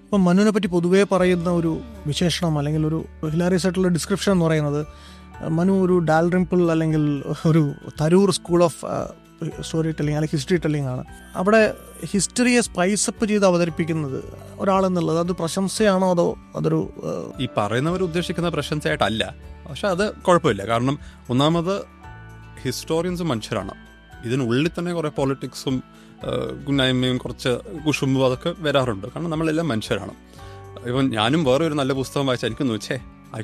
ഇപ്പം മനുവിനെ പറ്റി പൊതുവേ പറയുന്ന ഒരു വിശേഷണം അല്ലെങ്കിൽ ഒരു ഹിലാരിയസ് ആയിട്ടുള്ള ഡിസ്ക്രിപ്ഷൻ എന്ന് പറയുന്നത്, മനു ഒരു ഡാൽറിംപിൾ അല്ലെങ്കിൽ ഒരു Tharoor school of story telling അല്ലെങ്കിൽ ഹിസ്റ്ററി ടെല്ലിംഗ് ആണ്. അവിടെ ഹിസ്റ്ററിയെ സ്പൈസപ്പ് ചെയ്ത് അവതരിപ്പിക്കുന്നത് ഒരാളെന്നുള്ളത് അത് പ്രശംസയാണോ അതോ അതൊരു ഈ പറയുന്നവർ ഉദ്ദേശിക്കുന്ന പ്രശംസയായിട്ടല്ല. പക്ഷെ അത് കുഴപ്പമില്ല. കാരണം ഒന്നാമത് ഹിസ്റ്റോറിയൻസ് മനുഷ്യരാണ്. ഇതിനുള്ളിൽ തന്നെ കുറേ പൊളിറ്റിക്സും ഗുന്നായ്മയും കുറച്ച് കുശുമ്പും അതൊക്കെ വരാറുണ്ട്. കാരണം നമ്മളെല്ലാം മനുഷ്യരാണ്. ഇപ്പം ഞാനും വേറെ ഒരു നല്ല പുസ്തകം വായിച്ചാൽ എനിക്കൊന്ന് വെച്ചേ I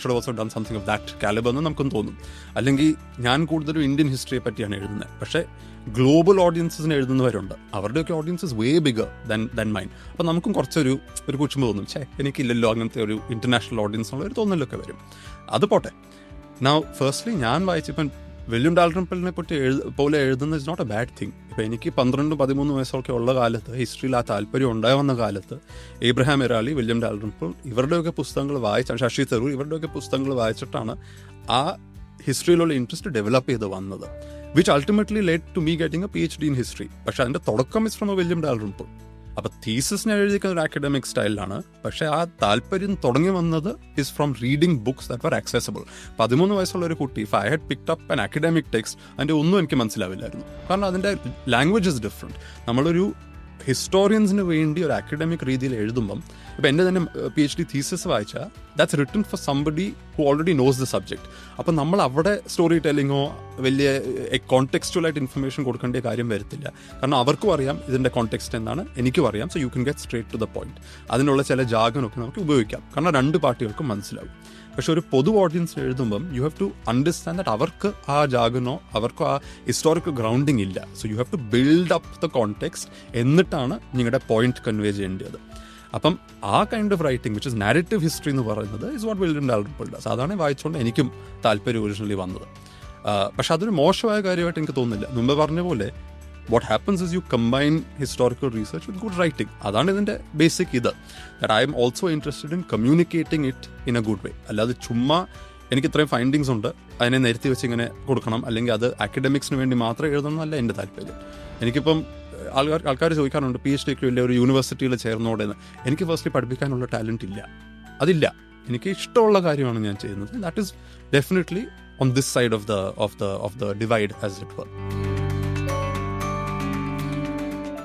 should also done something of that calibre എന്ന് നമുക്കും തോന്നും. അല്ലെങ്കിൽ ഞാൻ കൂടുതലും ഇന്ത്യൻ ഹിസ്റ്ററിയെ പറ്റിയാണ് എഴുതുന്നത്. പക്ഷേ ഗ്ലോബൽ ഓഡിയൻസിന് എഴുതുന്നവരുണ്ട്. അവരുടെയൊക്കെ ഓഡിയൻസസ് വേ ബിഗർ ദൻ മൈൻ. അപ്പം നമുക്കും കുറച്ചൊരു കുശുമ്പ് തോന്നും, എനിക്കില്ലല്ലോ അങ്ങനത്തെ ഒരു ഇന്റർനാഷണൽ ഓഡിയൻസ് ഉള്ള ഒരു തോന്നലൊക്കെ വരും. അത് പോട്ടെ. നൗ ഫസ്റ്റ്ലി ഞാൻ വായിച്ചിപ്പം വില്യം ഡാൽറിംപിളിനെ പറ്റി പോലെ എഴുതുന്നത് is not a bad thing. ഇപ്പം എനിക്ക് 12-13 വയസ്സൊക്കെ ഉള്ള കാലത്ത് ഹിസ്റ്ററിയിൽ ആ താല്പര്യം ഉണ്ടാവുന്ന കാലത്ത് ഏബ്രഹാം എറാളി, വില്യം ഡാൽറിംപിൾ ഇവരുടെയൊക്കെ പുസ്തകങ്ങൾ വായിച്ചാണ്, ശശി തരൂർ ഇവരുടെയൊക്കെ പുസ്തകങ്ങൾ വായിച്ചിട്ടാണ് ആ ഹിസ്റ്ററിയിലുള്ള ഇൻട്രസ്റ്റ് ഡെവലപ്പ് ചെയ്ത് വന്നത്. Which ultimately led to me getting a PhD in history. പക്ഷെ അതിൻ്റെ തുടക്കം is from a William Dalrymple. അപ്പം തീസിസിനെ എഴുതിക്കുന്ന ഒരു അക്കാഡമിക് സ്റ്റൈലിലാണ്. പക്ഷേ ആ താല്പര്യം തുടങ്ങി വന്നത് is from reading books that were accessible. 13 വയസ്സുള്ള ഒരു കുട്ടി if I had picked up an academic text അതിൻ്റെ ഒന്നും എനിക്ക് മനസ്സിലാവില്ലായിരുന്നു. കാരണം അതിൻ്റെ ലാംഗ്വേജ് ഇസ് ഡിഫറെൻറ്റ്. നമ്മളൊരു ഹിസ്റ്റോറിയൻസിന് വേണ്ടി ഒരു അക്കാഡമിക് രീതിയിൽ എഴുതുമ്പം ഇപ്പം എൻ്റെ തന്നെ PhD തീസിസ് വായിച്ചാൽ that's written four somebody who already knows the subject. അപ്പം നമ്മൾ അവിടെ സ്റ്റോറി ടെല്ലിങ്ങോ വലിയ കോണ്ടെക്സ്റ്റുവലായിട്ട് ഇൻഫർമേഷൻ കൊടുക്കേണ്ട കാര്യം വരത്തില്ല. കാരണം അവർക്കും അറിയാം ഇതിൻ്റെ കോണ്ടെക്സ്റ്റ് എന്താണ്, എനിക്കും അറിയാം. So you can get straight to the point. അതിനുള്ള ചില ജാഗനൊക്കെ നമുക്ക് ഉപയോഗിക്കാം. കാരണം രണ്ട് പാർട്ടികൾക്കും മനസ്സിലാവും. പക്ഷെ ഒരു പൊതു ഓഡിയൻസിന് എഴുതുമ്പം you have to understand that അവർക്ക് ആ ജാഗനോ അവർക്കോ ആ ഹിസ്റ്റോറിക്കൽ ഗ്രൗണ്ടിങ് ഇല്ല. So you have to build up the context. എന്നിട്ടാണ് നിങ്ങളുടെ പോയിന്റ് കൺവേ ചെയ്യേണ്ടത്. അപ്പം ആ kind of writing which is narrative history എന്ന് പറയുന്നത് is what William Dalrymple does. അതാണ് വായിച്ചുകൊണ്ട് എനിക്കും താല്പര്യം ഒറിജിനലി വന്നത്. പക്ഷെ അതൊരു മോശമായ കാര്യമായിട്ട് എനിക്ക് തോന്നുന്നില്ല. മുമ്പ് പറഞ്ഞ പോലെ what happens is you combine historical research with good writing. അതാണ് ഇതിൻ്റെ ബേസിക് ഇത്. That I am also interested in communicating it in a good way. അല്ലാതെ ചുമ്മാ എനിക്ക് ഇത്രയും ഫൈൻഡിങ്സ് ഉണ്ട് അതിനെ നിരത്തി വെച്ച് ഇങ്ങനെ കൊടുക്കണം, അല്ലെങ്കിൽ അത് അക്കാഡമിക്സിന് വേണ്ടി മാത്രം എഴുതണം എന്നല്ല എൻ്റെ താല്പര്യം. എനിക്കിപ്പം ആൾക്കാർ ചോദിക്കാറുണ്ട് PhD ഇല്ല ഒരു യൂണിവേഴ്സിറ്റിയിൽ ചേർന്നോടെന്ന്. എനിക്ക് ഫസ്റ്റ്ലി പഠിപ്പിക്കാനുള്ള ടാലൻറ്റ് ഇല്ല, അതില്ല. എനിക്ക് ഇഷ്ടമുള്ള കാര്യമാണ് ഞാൻ ചെയ്യുന്നത്. That is definitely on this side of the divide as it were.